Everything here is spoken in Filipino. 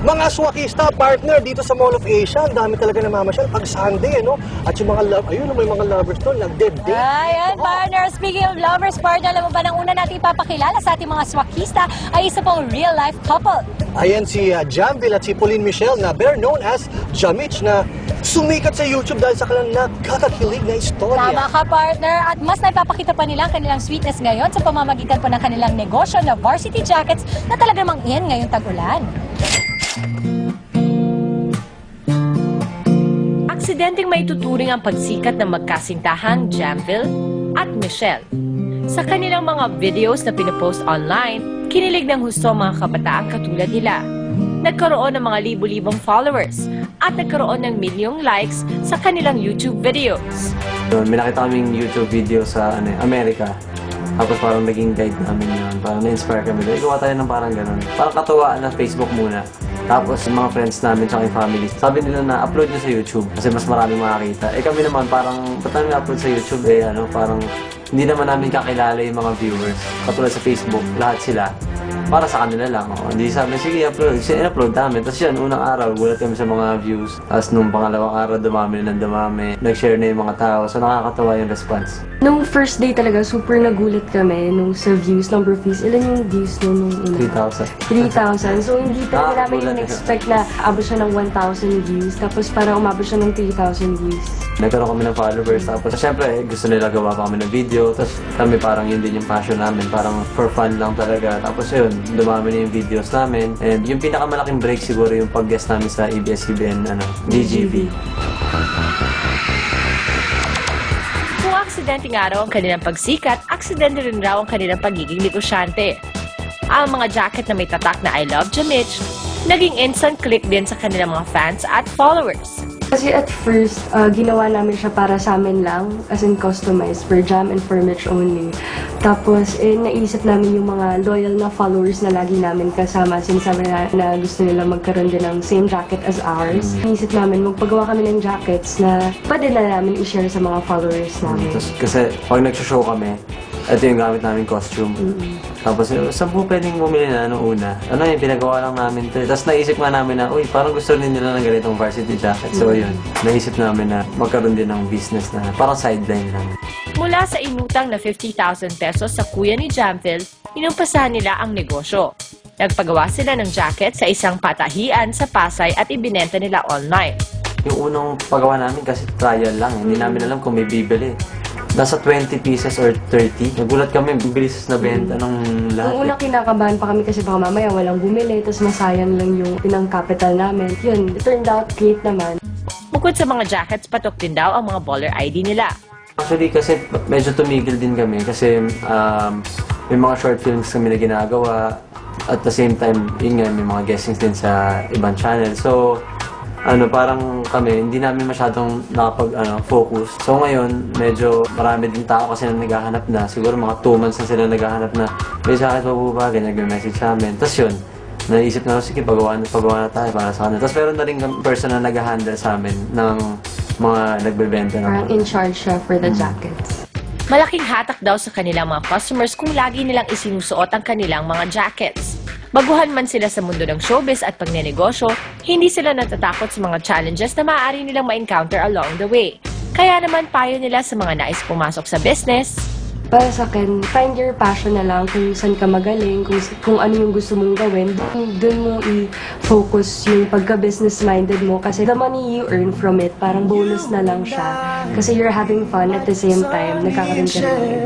Mga swakista partner dito sa Mall of Asia, ang dami talaga namamasyal pag Sunday, no? At yung mga love, ayun, may mga lovers doon, nagde-date. Ayan, partner. Speaking of lovers, partner, alam mo ba nang una natin ipapakilala sa ating mga swakista ay isa pong real-life couple. Ayan si Jamville at si Pauline Michelle na better known as Jamich na sumikat sa YouTube dahil sa kanilang nakakakilig na istorya. Tama ka, partner. At mas naipapakita pa nila ang kanilang sweetness ngayon sa pamamagitan po ng kanilang negosyo na Varsity Jackets na talagang mang-in ngayong tag-ulan. Aksidenteng maituturing ang pagsikat ng magkasintahang Jamville at Michelle. Sa kanilang mga videos na pinopost online, kinilig ng husto ang mga kabataan katulad nila. Nagkaroon ng mga libu-libong followers at nagkaroon ng milyong likes sa kanilang YouTube videos. May nakita kaming YouTube video sa Amerika. Tapos parang naging guide namin yun. Parang na-inspire kami. Gawa tayo ng parang ganun. Parang katuwaan na Facebook muna. Tapos yung mga friends namin tsaka yung family, sabi nila na upload nyo sa YouTube kasi mas maraming makakita. Eh kami naman parang, ba't namin upload sa YouTube? Parang hindi naman namin kakilala yung mga viewers. Katulad sa Facebook, lahat sila. Para sa kanila lang. Hindi sabi, sige, upload. In-upload namin. Tapos yun, unang araw, gulat kami sa mga views. Tapos nung pangalawang araw, dumami na ng dumami. Nag-share na yung mga tao. So nakakatawa yung response. Nung first day talaga, super nagulat kami nung sa views, number of views. Ilan yung views nung una? 3,000. 3,000. So hindi talaga namin yung expect na abot siya ng 1,000 views. Tapos parang umabot siya ng 3,000 views. Nagkaroon kami ng followers. Tapos syempre, gusto nila gawa pa kami ng video. Tapos kami parang yun din yung passion namin. Parang for fun lang talaga. Tapos yun, dumami na yung videos namin. And yung pinakamalaking break siguro yung pag-guest namin sa ABS-CBN, DGV. Kung aksidente nga raw ang kanilang pagsikat, aksidente rin raw ang kanilang pagiging negosyante. Ang mga jacket na may tatak na I love Jamich, naging instant click din sa kanilang mga fans at followers. Kasi at first, ginawa namin siya para sa amin lang, as in customized, for Jam and for Mitch only. Tapos, naisip namin yung mga loyal na followers na lagi namin kasama. Sinasabi na gusto nila magkaroon din ng same jacket as ours. Naisip namin, magpagawa kami ng jackets na pwede na namin i-share sa mga followers namin. Kasi pag nag-show kami, ito yung gamit namin costume. Tapos, saan po pwedeng bumili na nung una? Yung pinagawa lang namin ito. Tapos naisip nga namin na, uy, parang gusto rin nila ng ganitong varsity jacket. So yun, naisip namin na magkaroon din ng business na parang sideline lang. Mula sa inutang na 50,000 pesos sa kuya ni Jamville, inumpasahan nila ang negosyo. Nagpagawa sila ng jacket sa isang patahian sa Pasay at ibinenta nila online. Yung unang pagawa namin kasi trial lang. Hindi namin alam kung may bibili. Nasa 20 pieces or 30. Nagulat kami, bilis na benta ng lahat. Nung una kinakabahan pa kami kasi baka mamaya walang bumili, tapos masayang lang yung pinang-capital namin. Yun, it turned out great naman. Bukod sa mga jackets, patok din daw ang mga baller ID nila. Actually, kasi medyo tumigil din kami kasi may mga short films kami na ginagawa. At the same time, yun nga, may mga guestings din sa ibang channel. So, parang kami, hindi namin masyadong nakapag-focus. So ngayon, medyo marami din tao kasi na naghahanap na. Siguro mga 2 months na sila naghahanap na, may jacket pa po ba? Ganyan, nag-message sa amin. Tapos yun, naisip na, sige, pagawa na tayo para sa kanila. Tapos meron na rin person na nag-handle sa amin ng mga nagbebenta na. Parang in charge siya for the jackets. Malaking hatak daw sa kanilang mga customers kung lagi nilang isinusuot ang kanilang mga jackets. Baguhan man sila sa mundo ng showbiz at pagnenegosyo, hindi sila natatakot sa mga challenges na maaari nilang ma-encounter along the way. Kaya naman payo nila sa mga nais pumasok sa business. Para sa akin, find your passion na lang kung saan ka magaling, kung ano yung gusto mong gawin. Doon mo i-focus yung pagka-business-minded mo kasi the money you earn from it, parang bonus na lang siya. Kasi you're having fun at the same time, nagkakaroon ka rin.